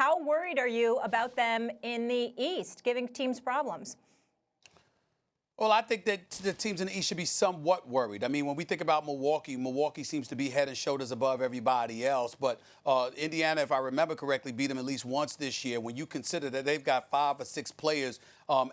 How worried are you about them in the East, giving teams problems? Well, I think that the teams in the East should be somewhat worried. I mean, when we think about Milwaukee, Milwaukee seems to be head and shoulders above everybody else. But Indiana, if I remember correctly, beat them at least once this year. When you consider that they've got 5 or 6 players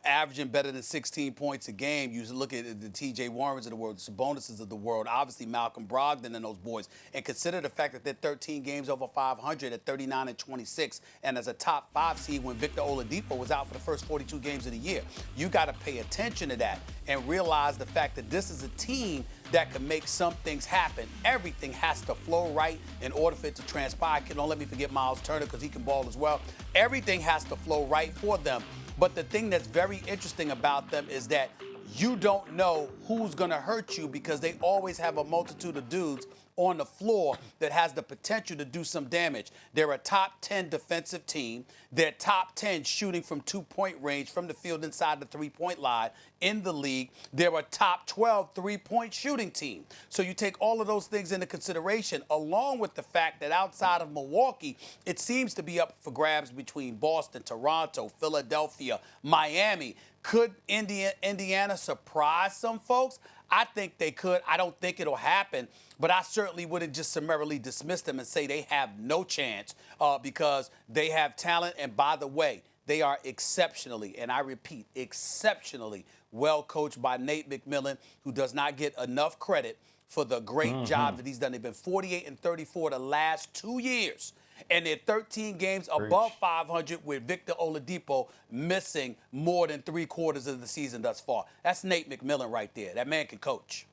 averaging better than 16 points a game, you look at the T.J. Warrens of the world, the Sabonis of the world, obviously Malcolm Brogdon and those boys. And consider the fact that they're 13 games over 500 at 39-26. And as a top 5 seed when Victor Oladipo was out for the first 42 games of the year. You got to pay attention to that and realize the fact that this is a team that can make some things happen. Everything has to flow right in order for it to transpire. Don't let me forget Miles Turner because he can ball as well. Everything has to flow right for them. But the thing that's very interesting about them is that you don't know who's going to hurt you because they always have a multitude of dudes on the floor that has the potential to do some damage. They're a top 10 defensive team. They're top 10 shooting from 2-point range from the field inside the 3-point line in the league. They're a top 12 3-point shooting team. So you take all of those things into consideration, along with the fact that outside of Milwaukee, it seems to be up for grabs between Boston, Toronto, Philadelphia, Miami. Could Indiana surprise some folks? I think they could. I don't think it'll happen, but I certainly wouldn't just summarily dismiss them and say they have no chance because they have talent. And by the way, they are exceptionally, and I repeat, exceptionally well coached by Nate McMillan, who does not get enough credit for the great job that he's done. They've been 48-34 the last 2 years. And they're 13 games above 500 with Victor Oladipo missing more than 3/4 of the season thus far. That's Nate McMillan right there. That man can coach.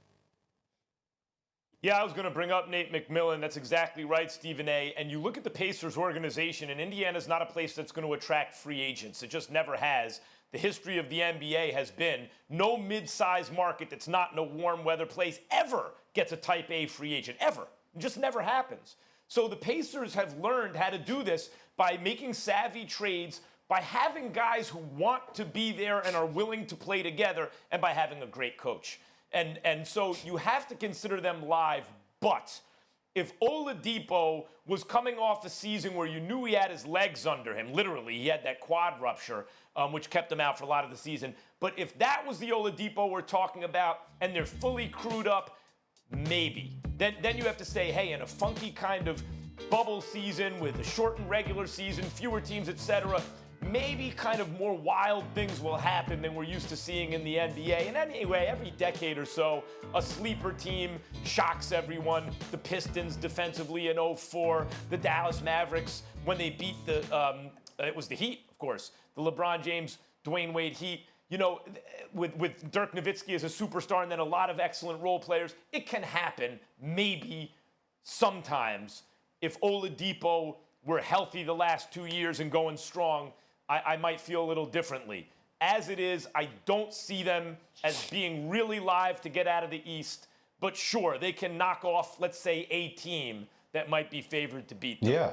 Yeah, I was going to bring up Nate McMillan. That's exactly right, Stephen A. And you look at the Pacers organization, and Indiana's not a place that's going to attract free agents. It just never has. The history of the NBA has been no mid-sized market that's not in a warm weather place ever gets a type A free agent, ever. It just never happens. So the Pacers have learned how to do this by making savvy trades, by having guys who want to be there and are willing to play together, and by having a great coach. And so you have to consider them live. But if Oladipo was coming off a season where you knew he had his legs under him, literally, he had that quad rupture, which kept him out for a lot of the season. But if that was the Oladipo we're talking about and they're fully crewed up, maybe. Then you have to say, hey, in a funky kind of bubble season with a shortened regular season, fewer teams, etc., maybe kind of more wild things will happen than we're used to seeing in the NBA. And anyway, every decade or so, a sleeper team shocks everyone. The Pistons defensively in 2004, the Dallas Mavericks when they beat it was the Heat, of course, the LeBron James, Dwayne Wade Heat. You know, with Dirk Nowitzki as a superstar and then a lot of excellent role players, it can happen maybe sometimes. If Oladipo were healthy the last 2 years and going strong, I might feel a little differently. As it is, I don't see them as being really live to get out of the East. But sure, they can knock off, let's say, a team that might be favored to beat them. Yeah.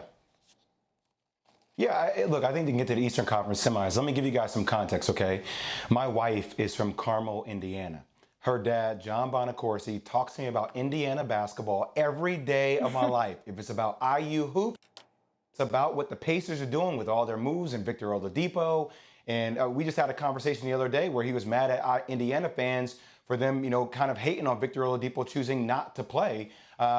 Yeah, look, I think they can get to the Eastern Conference semis. Let me give you guys some context, okay? My wife is from Carmel, Indiana. Her dad, John Bonacorsi, talks to me about Indiana basketball every day of my life. If it's about IU hoops, it's about what the Pacers are doing with all their moves and Victor Oladipo. And we just had a conversation the other day where he was mad at Indiana fans for them, kind of hating on Victor Oladipo choosing not to play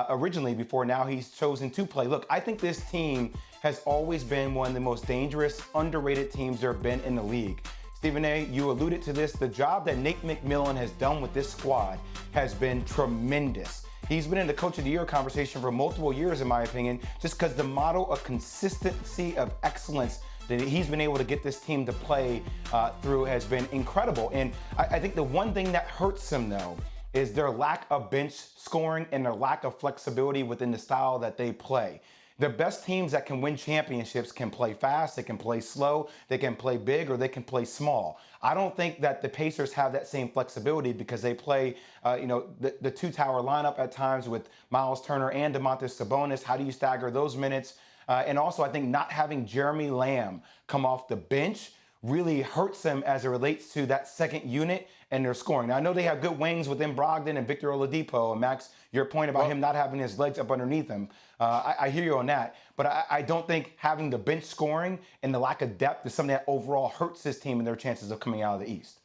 originally before now he's chosen to play. Look, I think this team has always been one of the most dangerous, underrated teams there have been in the league. Stephen A., you alluded to this. The job that Nate McMillan has done with this squad has been tremendous. He's been in the Coach of the Year conversation for multiple years, in my opinion, just because the model of consistency of excellence that he's been able to get this team to play through has been incredible. And I think the one thing that hurts them, though, is their lack of bench scoring and their lack of flexibility within the style that they play. The best teams that can win championships can play fast, they can play slow, they can play big, or they can play small. I don't think that the Pacers have that same flexibility because they play, the two-tower lineup at times with Miles Turner and Domantas Sabonis. How do you stagger those minutes? And also, I think not having Jeremy Lamb come off the bench really hurts them as it relates to that second unit and they're scoring. Now, I know they have good wings within Brogdon and Victor Oladipo. And Max, your point about him not having his legs up underneath him, I hear you on that. But I don't think having the bench scoring and the lack of depth is something that overall hurts this team and their chances of coming out of the East.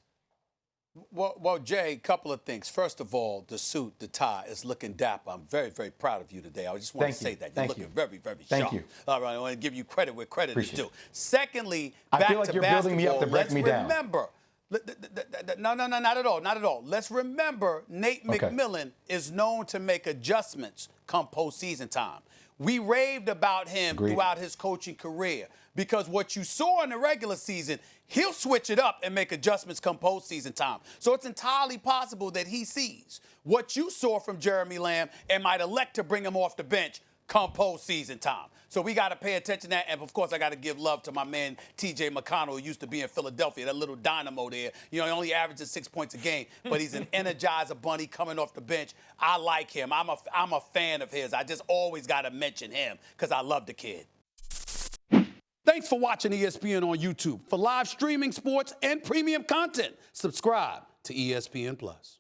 Well, Jay, a couple of things. First of all, the suit, the tie is looking dapper. I'm very, very proud of you today. I just want to say that. You're looking very, very sharp. Thank you. All right, I want to give you credit where credit Appreciate is due. it. Secondly, I back feel like to you're basketball. building me up to break me down. Remember, no, not at all, not at all. Let's remember Nate McMillan is known to make adjustments come postseason time. We raved about him throughout his coaching career because what you saw in the regular season, he'll switch it up and make adjustments come postseason time. So it's entirely possible that he sees what you saw from Jeremy Lamb and might elect to bring him off the bench come postseason time. So we got to pay attention to that. And, of course, I got to give love to my man T.J. McConnell, who used to be in Philadelphia, that little dynamo there. You know, he only averages 6 points a game, but he's an energizer bunny coming off the bench. I like him. I'm a fan of his. I just always got to mention him because I love the kid. Thanks for watching ESPN on YouTube. For live streaming, sports, and premium content, subscribe to ESPN+.